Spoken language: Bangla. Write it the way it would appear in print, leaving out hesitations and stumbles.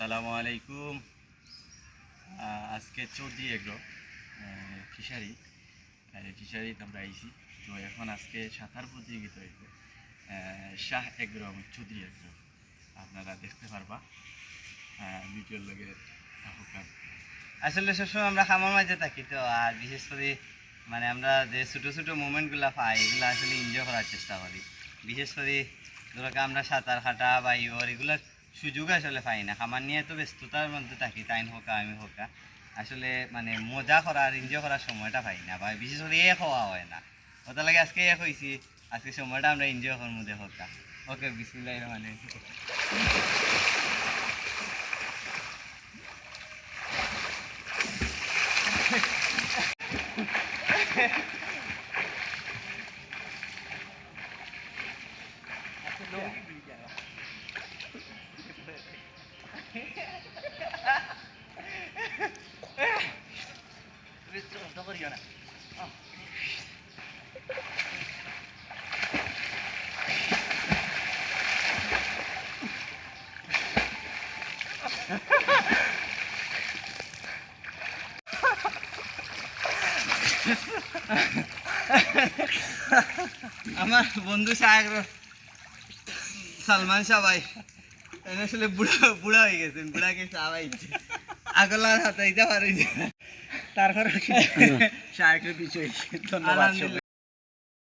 আসসালামু আলাইকুম। আজকে চৌধুরী এগ্রো ফিশারিতে আমরা আইছি। তো এখন আজকে সাঁতার প্রতিযোগিতা হইবে শাহ এগ্রো এবং চৌধুরী এগ্রো, আপনারা দেখতে পারবা ভিডিওর লগে থাকুক। আসলে সবসময় আমরা খামার মাঝে থাকি, তো আর বিশেষ করে মানে আমরা যে ছোটো ছোটো মুভমেন্টগুলো পাই এগুলো আসলে এনজয় করার চেষ্টা করি। বিশেষ করে ধরো আমরা সাঁতার কাটা বা ইওর এগুলোর সুযোগ আসলে পাই না। খামার নিয়ে তো ব্যস্ততার মধ্যে থাকি, তাই হোকা আমি হোকা, আসলে মানে মজা করার এনজয় করার সময়টা পাই না, বা বিশেষ করে এক হওয়া হয় না। ওটা লাগে আজকে এক হয়েছি, আজকে সময়টা আমরা এনজয় করার মধ্যে হোকা। ওকে, বিসমিল্লাহির রহমানির রহিম। আমার বন্ধু সালমান শাহ ভাই আসলে বুড়া বুড়া হয়ে গেছেন, বুড়াকে চাবাই আগলার হাতাইতে পারি তারপরে শাহের পিছু। ধন্যবাদ।